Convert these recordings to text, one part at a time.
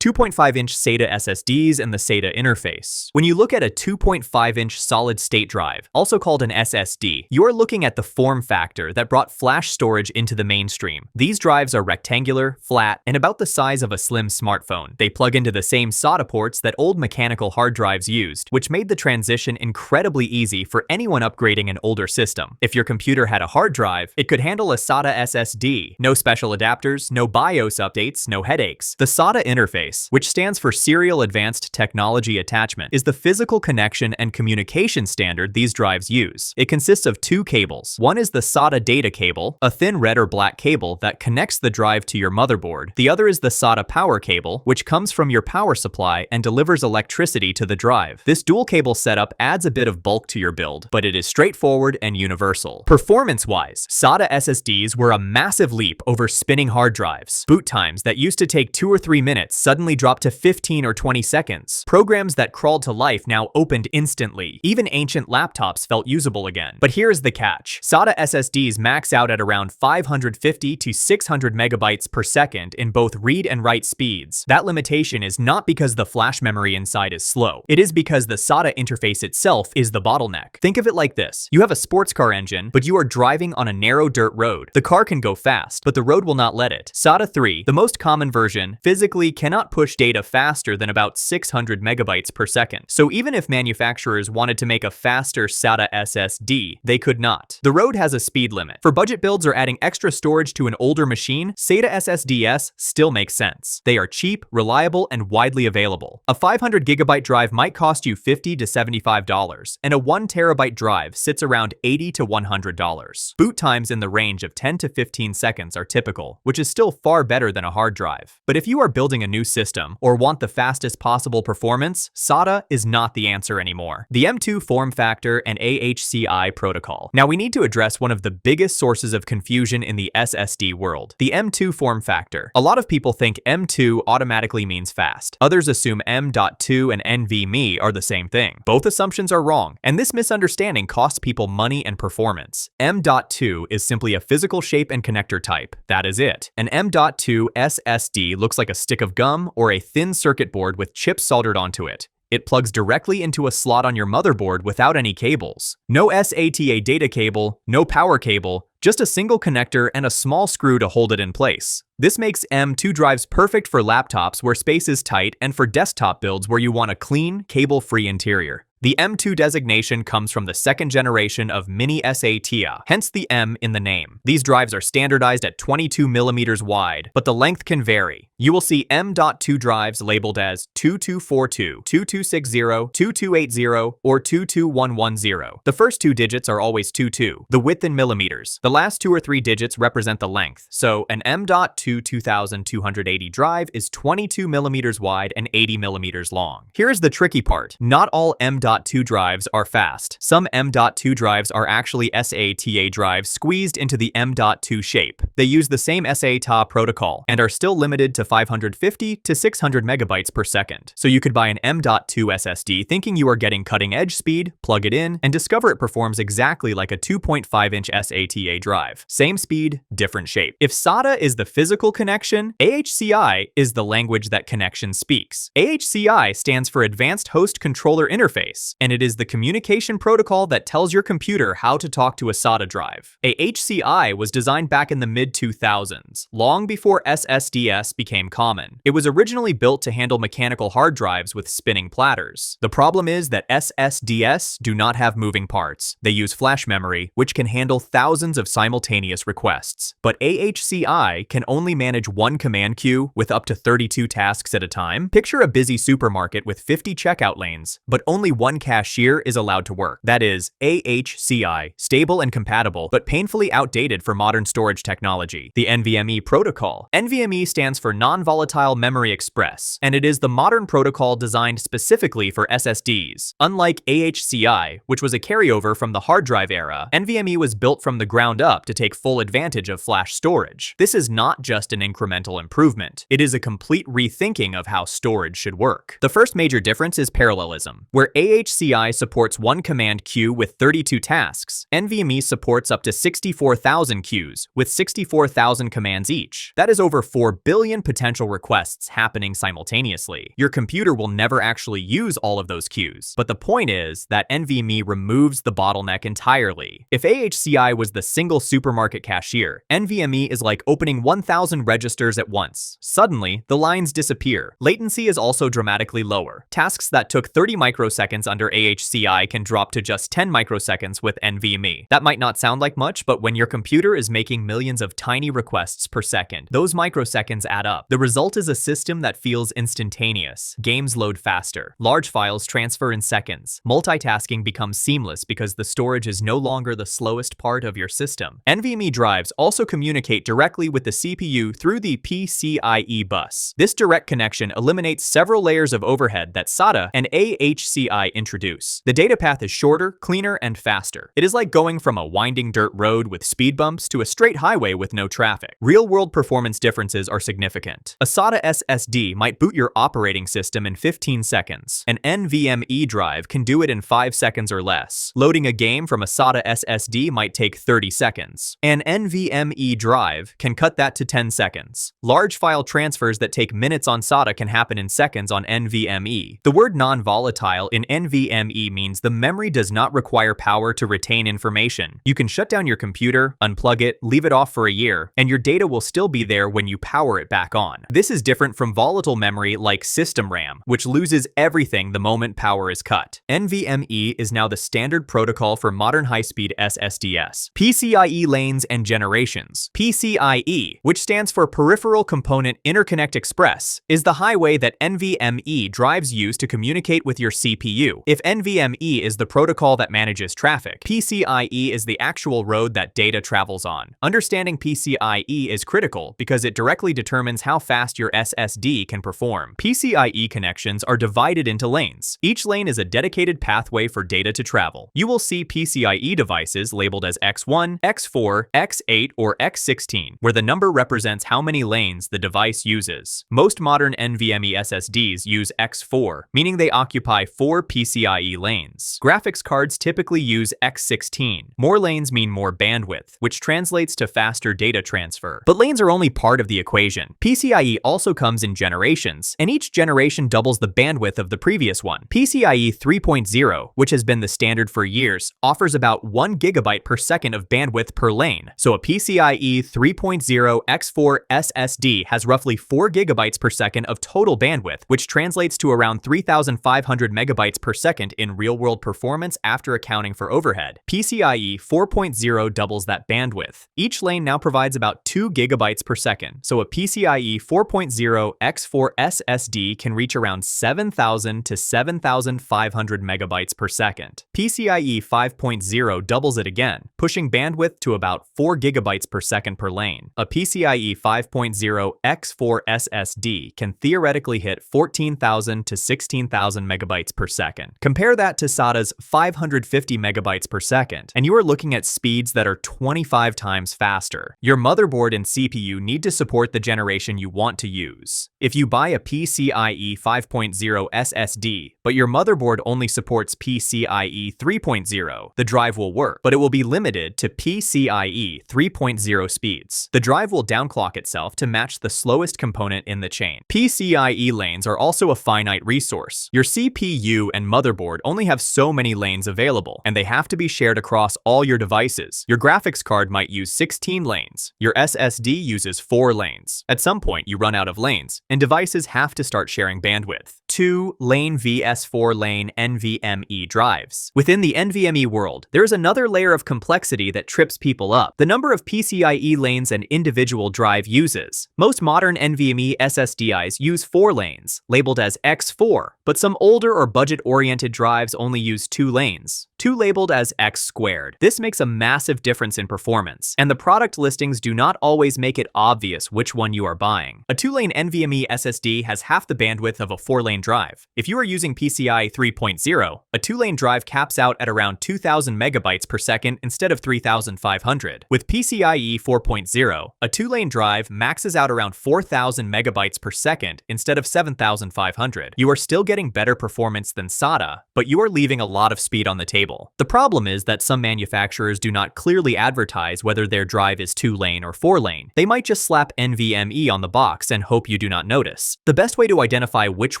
2.5-inch SATA SSDs and the SATA interface. When you look at a 2.5-inch solid-state drive, also called an SSD, you're looking at the form factor that brought flash storage into the mainstream. These drives are rectangular, flat, and about the size of a slim smartphone. They plug into the same SATA ports that old mechanical hard drives used, which made the transition incredibly easy for anyone upgrading an older system. If your computer had a hard drive, it could handle a SATA SSD. No special adapters, no BIOS updates, no headaches. The SATA interface, which stands for Serial Advanced Technology Attachment, is the physical connection and communication standard these drives use. It consists of two cables. One is the SATA data cable, a thin red or black cable that connects the drive to your motherboard. The other is the SATA power cable, which comes from your power supply and delivers electricity to the drive. This dual cable setup adds a bit of bulk to your build, but it is straightforward and universal. Performance-wise, SATA SSDs were a massive leap over spinning hard drives. Boot times that used to take 2 or 3 minutes suddenly dropped to 15 or 20 seconds. Programs that crawled to life now opened instantly. Even ancient laptops felt usable again. But here's the catch. SATA SSDs max out at around 550 to 600 megabytes per second in both read and write speeds. That limitation is not because the flash memory inside is slow. It is because the SATA interface itself is the bottleneck. Think of it like this. You have a sports car engine, but you are driving on a narrow dirt road. The car can go fast, but the road will not let it. SATA 3, the most common version, physically cannot push data faster than about 600 megabytes per second. So even if manufacturers wanted to make a faster SATA SSD, they could not. The road has a speed limit. For budget builds or adding extra storage to an older machine, SATA SSDs still makes sense. They are cheap, reliable, and widely available. A 500 gigabyte drive might cost you $50 to $75, and a 1 terabyte drive sits around $80 to $100. Boot times in the range of 10 to 15 seconds are typical, which is still far better than a hard drive. But if you are building a new system or want the fastest possible performance, SATA is not the answer anymore. The M.2 form factor and AHCI protocol. Now we need to address one of the biggest sources of confusion in the SSD world, the M.2 form factor. A lot of people think M.2 automatically means fast. Others assume M.2 and NVMe are the same thing. Both assumptions are wrong, and this misunderstanding costs people money and performance. M.2 is simply a physical shape and connector type. That is it. An M.2 SSD looks like a stick of gum or a thin circuit board with chips soldered onto it. It plugs directly into a slot on your motherboard without any cables. No SATA data cable, no power cable, just a single connector and a small screw to hold it in place. This makes M.2 drives perfect for laptops where space is tight and for desktop builds where you want a clean, cable-free interior. The M.2 designation comes from the second generation of mini SATA, hence the M in the name. These drives are standardized at 22 millimeters wide, but the length can vary. You will see M.2 drives labeled as 2242, 2260, 2280, or 22110. The first 2 digits are always 22, the width in millimeters. The last 2 or 3 digits represent the length, so an M.2 2280 drive is 22 millimeters wide and 80 millimeters long. Here's the tricky part. Not all M.2 drives are fast. Some M.2 drives are actually SATA drives squeezed into the M.2 shape. They use the same SATA protocol and are still limited to 550 to 600 megabytes per second. So you could buy an M.2 SSD thinking you are getting cutting-edge speed, plug it in, and discover it performs exactly like a 2.5-inch SATA drive. Same speed, different shape. If SATA is the physical connection, AHCI is the language that connection speaks. AHCI stands for Advanced Host Controller Interface, and it is the communication protocol that tells your computer how to talk to a SATA drive. AHCI was designed back in the mid-2000s, long before SSDs became common. It was originally built to handle mechanical hard drives with spinning platters. The problem is that SSDs do not have moving parts. They use flash memory, which can handle thousands of simultaneous requests. But AHCI can only manage one command queue with up to 32 tasks at a time. Picture a busy supermarket with 50 checkout lanes, but only one cashier is allowed to work. That is AHCI, stable and compatible, but painfully outdated for modern storage technology. The NVMe protocol. NVMe stands for Non-Volatile Memory Express, and it is the modern protocol designed specifically for SSDs. Unlike AHCI, which was a carryover from the hard drive era, NVMe was built from the ground up to take full advantage of flash storage. This is not just an incremental improvement. It is a complete rethinking of how storage should work. The first major difference is parallelism, where AHCI AHCI supports one command queue with 32 tasks. NVMe supports up to 64,000 queues, with 64,000 commands each. That is over 4 billion potential requests happening simultaneously. Your computer will never actually use all of those queues, but the point is that NVMe removes the bottleneck entirely. If AHCI was the single supermarket cashier, NVMe is like opening 1,000 registers at once. Suddenly, the lines disappear. Latency is also dramatically lower. Tasks that took 30 microseconds under AHCI can drop to just 10 microseconds with NVMe. That might not sound like much, but when your computer is making millions of tiny requests per second, those microseconds add up. The result is a system that feels instantaneous. Games load faster. Large files transfer in seconds. Multitasking becomes seamless because the storage is no longer the slowest part of your system. NVMe drives also communicate directly with the CPU through the PCIe bus. This direct connection eliminates several layers of overhead that SATA and AHCI introduce. The data path is shorter, cleaner, and faster. It is like going from a winding dirt road with speed bumps to a straight highway with no traffic. Real-world performance differences are significant. A SATA SSD might boot your operating system in 15 seconds. An NVMe drive can do it in 5 seconds or less. Loading a game from a SATA SSD might take 30 seconds. An NVMe drive can cut that to 10 seconds. Large file transfers that take minutes on SATA can happen in seconds on NVMe. The word non-volatile in NVMe means the memory does not require power to retain information. You can shut down your computer, unplug it, leave it off for a year, and your data will still be there when you power it back on. This is different from volatile memory like system RAM, which loses everything the moment power is cut. NVMe is now the standard protocol for modern high-speed SSDs. PCIe lanes and generations. PCIe, which stands for Peripheral Component Interconnect Express, is the highway that NVMe drives use to communicate with your CPU. If NVMe is the protocol that manages traffic, PCIe is the actual road that data travels on. Understanding PCIe is critical because it directly determines how fast your SSD can perform. PCIe connections are divided into lanes. Each lane is a dedicated pathway for data to travel. You will see PCIe devices labeled as X1, X4, X8, or X16, where the number represents how many lanes the device uses. Most modern NVMe SSDs use X4, meaning they occupy 4 PCIe lanes. Graphics cards typically use X16. More lanes mean more bandwidth, which translates to faster data transfer. But lanes are only part of the equation. PCIe also comes in generations, and each generation doubles the bandwidth of the previous one. PCIe 3.0, which has been the standard for years, offers about 1 GB per second of bandwidth per lane. So a PCIe 3.0 X4 SSD has roughly 4 GB per second of total bandwidth, which translates to around 3,500 megabytes per second in real-world performance after accounting for overhead. PCIe 4.0 doubles that bandwidth. Each lane now provides about 2 GB per second, so a PCIe 4.0 X4 SSD can reach around 7,000 to 7,500 megabytes per second. PCIe 5.0 doubles it again, pushing bandwidth to about 4 GB per second per lane. A PCIe 5.0 X4 SSD can theoretically hit 14,000 to 16,000 megabytes per second. Compare that to SATA's 550 megabytes per second, and you are looking at speeds that are 25 times faster. Your motherboard and CPU need to support the generation you want to use. If you buy a PCIe 5.0 SSD, but your motherboard only supports PCIe 3.0, the drive will work, but it will be limited to PCIe 3.0 speeds. The drive will downclock itself to match the slowest component in the chain. PCIe lanes are also a finite resource. Your CPU and motherboard only have so many lanes available, and they have to be shared across all your devices. Your graphics card might use 16 lanes. Your SSD uses 4 lanes. At some point, you run out of lanes, and devices have to start sharing bandwidth. 2 lane vs 4 lane NVMe drives. Within the NVMe world, there is another layer of complexity that trips people up: the number of PCIe lanes an individual drive uses. Most modern NVMe SSDs use 4 lanes, labeled as X4, but some older or budget-oriented drives only use 2 lanes, 2 labeled as X squared. This makes a massive difference in performance, and the product listings do not always make it obvious which one you are buying. A 2-lane NVMe SSD has half the bandwidth of a 4-lane two-lane drive. If you are using PCIe 3.0, a two-lane drive caps out at around 2,000 megabytes per second instead of 3,500. With PCIe 4.0, a two-lane drive maxes out around 4,000 megabytes per second instead of 7,500. You are still getting better performance than SATA, but you are leaving a lot of speed on the table. The problem is that some manufacturers do not clearly advertise whether their drive is two-lane or four-lane. They might just slap NVMe on the box and hope you do not notice. The best way to identify which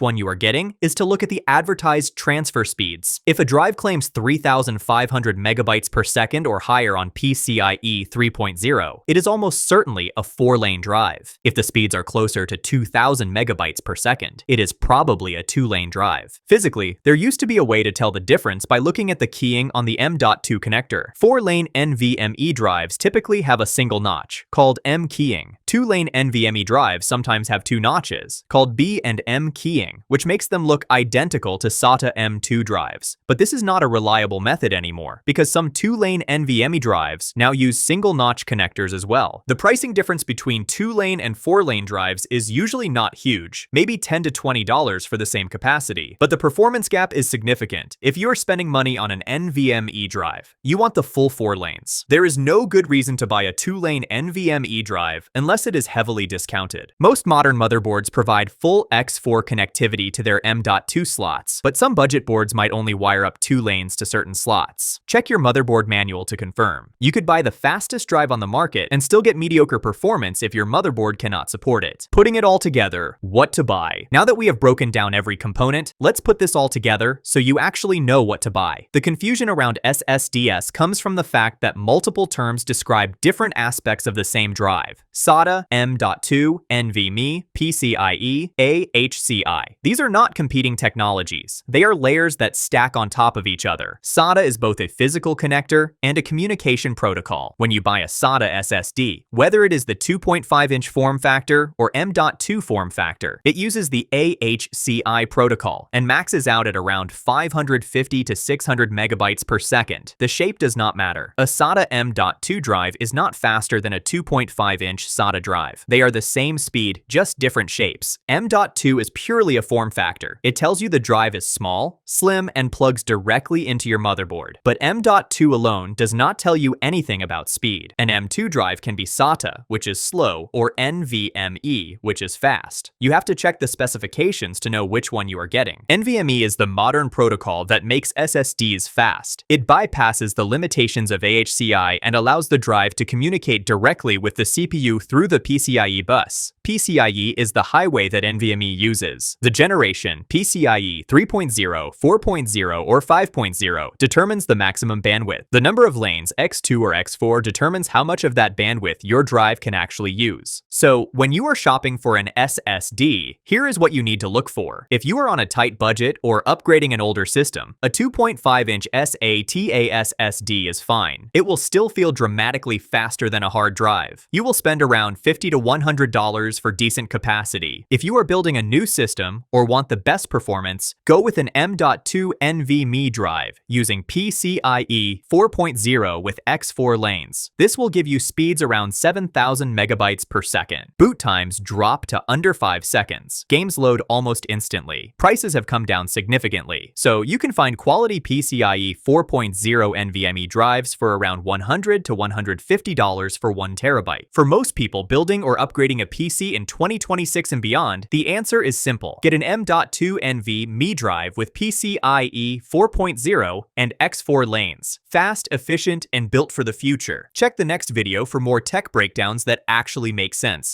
one you are getting is to look at the advertised transfer speeds. If a drive claims 3,500 megabytes per second or higher on PCIe 3.0, it is almost certainly a four-lane drive. If the speeds are closer to 2,000 megabytes per second, it is probably a two-lane drive. Physically, there used to be a way to tell the difference by looking at the keying on the M.2 connector. Four-lane NVMe drives typically have a single notch, called M keying. Two-lane NVMe drives sometimes have two notches, called B and M keying, which makes them look identical to SATA M.2 drives. But this is not a reliable method anymore, because some two-lane NVMe drives now use single-notch connectors as well. The pricing difference between two-lane and four-lane drives is usually not huge, maybe $10 to $20 for the same capacity, but the performance gap is significant. If you are spending money on an NVMe drive, you want the full four lanes. There is no good reason to buy a two-lane NVMe drive unless it is heavily discounted. Most modern motherboards provide full X4 connectivity to their M.2 slots, but some budget boards might only wire up two lanes to certain slots. Check your motherboard manual to confirm. You could buy the fastest drive on the market and still get mediocre performance if your motherboard cannot support it. Putting it all together, what to buy? Now that we have broken down every component, let's put this all together so you actually know what to buy. The confusion around SSDs comes from the fact that multiple terms describe different aspects of the same drive. SATA, M.2, NVMe, PCIe, AHCI. These are not competing technologies. They are layers that stack on top of each other. SATA is both a physical connector and a communication protocol. When you buy a SATA SSD, whether it is the 2.5-inch form factor or M.2 form factor, it uses the AHCI protocol and maxes out at around 550 to 600 megabytes per second. The shape does not matter. A SATA M.2 drive is not faster than a 2.5-inch SATA drive. They are the same speed, just different shapes. M.2 is purely a form factor. It tells you the drive is small, slim, and plugs directly into your motherboard. But M.2 alone does not tell you anything about speed. An M.2 drive can be SATA, which is slow, or NVMe, which is fast. You have to check the specifications to know which one you are getting. NVMe is the modern protocol that makes SSDs fast. It bypasses the limitations of AHCI and allows the drive to communicate directly with the CPU through the PCIe bus. PCIe is the highway that NVMe uses. The generation, PCIe 3.0, 4.0, or 5.0, determines the maximum bandwidth. The number of lanes, X2 or X4, determines how much of that bandwidth your drive can actually use. So, when you are shopping for an SSD, here is what you need to look for. If you are on a tight budget or upgrading an older system, a 2.5-inch SATA SSD is fine. It will still feel dramatically faster than a hard drive. You will spend around $50 to $100 for decent capacity. If you are building a new system or want the best performance, go with an M.2 NVMe drive using PCIe 4.0 with X4 lanes. This will give you speeds around 7,000 megabytes per second. Boot times drop to under 5 seconds. Games load almost instantly. Prices have come down significantly, so you can find quality PCIe 4.0 NVMe drives for around $100 to $150 for 1 terabyte. For most people building or upgrading a PC in 2026 and beyond, the answer is simple. Get an M.2 NVMe drive with PCIe 4.0 and X4 lanes. Fast, efficient, and built for the future. Check the next video for more tech breakdowns that actually make sense.